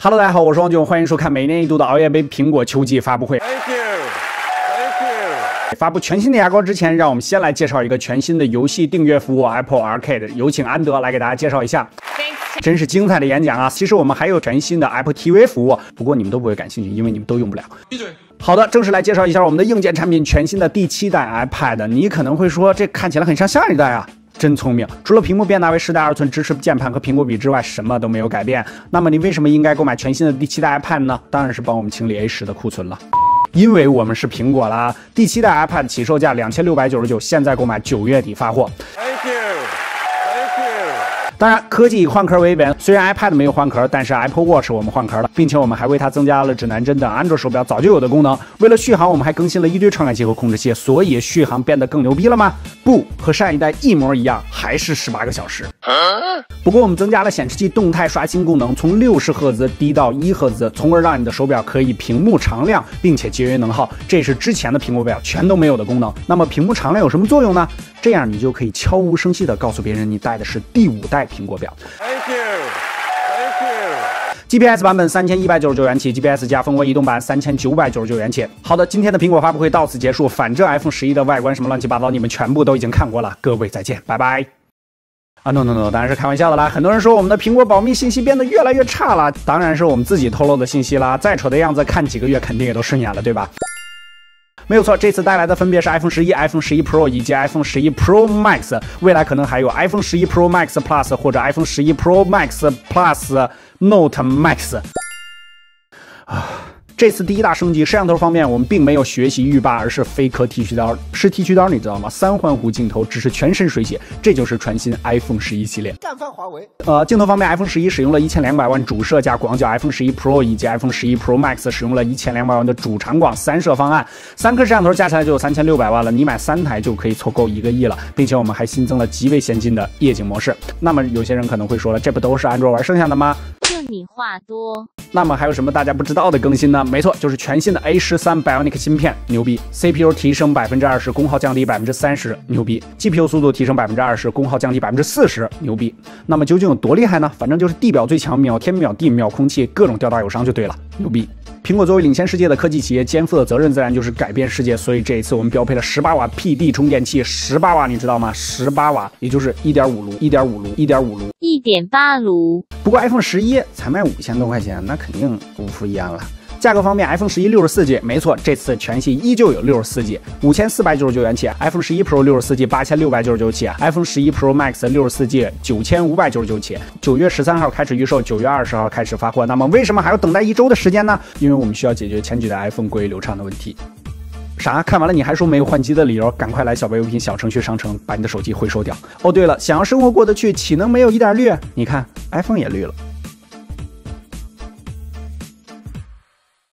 Hello， 大家好，我是王炯，欢迎收看每年一度的熬夜杯苹果秋季发布会。Thank you。发布全新的牙膏之前，让我们先来介绍一个全新的游戏订阅服务 Apple Arcade， 有请安德来给大家介绍一下。真是精彩的演讲啊！其实我们还有全新的 Apple TV 服务，不过你们都不会感兴趣，因为你们都用不了。闭嘴。好的，正式来介绍一下我们的硬件产品，全新的第7代 iPad。你可能会说，这看起来很像下一代啊。真聪明，除了屏幕变大为10.2寸，支持键盘和苹果笔之外，什么都没有改变。那么你为什么应该购买全新的第7代 iPad 呢？当然是帮我们清理 A10 的库存了。因为我们是苹果啦。第7代 iPad 起售价2699，现在购买9月底发货。Thank you。当然，科技以换壳为本，虽然 iPad 没有换壳，但是 Apple Watch 我们换壳了，并且我们还为它增加了指南针等安卓手表早就有的功能。为了续航，我们还更新了一堆传感器和控制器，所以续航变得更牛逼了吗？不，和上一代一模一样，还是18个小时。不过我们增加了显示器动态刷新功能，从60赫兹低到1赫兹，从而让你的手表可以屏幕常亮，并且节约能耗，这是之前的苹果表全都没有的功能。那么屏幕常亮有什么作用呢？这样你就可以悄无声息地告诉别人你戴的是第5代苹果表。Thank you。GPS 版本3199元起 ，GPS 加蜂窝移动版3999元起。好的，今天的苹果发布会到此结束。反正 iPhone 11的外观什么乱七八糟，你们全部都已经看过了。各位再见，拜拜。No， 当然是开玩笑的啦。很多人说我们的苹果保密信息变得越来越差了，当然是我们自己透露的信息啦。再丑的样子，看几个月肯定也都顺眼了，对吧？没有错，这次带来的分别是 iPhone 11、iPhone 11 Pro 以及 iPhone 11 Pro Max， 未来可能还有 iPhone 11 Pro Max Plus 或者 iPhone 11 Pro Max Plus Note Max。这次第一大升级，摄像头方面我们并没有学习浴霸，而是飞壳剃须刀。是剃须刀你知道吗？3环弧镜头，支持全身水洗，这就是全新 iPhone 11系列。干翻华为。镜头方面 ，iPhone 11使用了1200万主摄加广角 ，iPhone 11 Pro 以及 iPhone 11 Pro Max 使用了1200万的主长广3摄方案。3颗摄像头加起来就有3600万了，你买3台就可以凑够1个亿了，并且我们还新增了极为先进的夜景模式。那么有些人可能会说了，这不都是安卓玩剩下的吗？就你话多。那么还有什么大家不知道的更新呢？没错，就是全新的 A13 Bionic 芯片，牛逼 ！CPU 提升20%，功耗降低30%，牛逼 ！GPU 速度提升20%，功耗降低40%，牛逼！那么究竟有多厉害呢？反正就是地表最强，秒天秒地秒空气，各种吊打有伤就对了，牛逼！苹果作为领先世界的科技企业，肩负的责任自然就是改变世界。所以这一次我们标配了18瓦 PD 充电器，18瓦你知道吗？18瓦，也就是1.5炉，1.8炉。不过 iPhone 11才卖5000多块钱，那肯定不敷衍了。价格方面 ，iPhone 11 64G， 没错，这次全系依旧有 64G，5499元起 ；iPhone 11 Pro 64G 8699起 ；iPhone 11 Pro Max 64G 9599起。9月13号开始预售，9月20号开始发货。那么为什么还要等待1周的时间呢？因为我们需要解决前几代 iPhone 过于流畅的问题。啥？看完了你还说没有换机的理由？赶快来小白优品小程序商城，把你的手机回收掉。哦，对了，想要生活过得去，岂能没有一点绿？你看 ，iPhone 也绿了。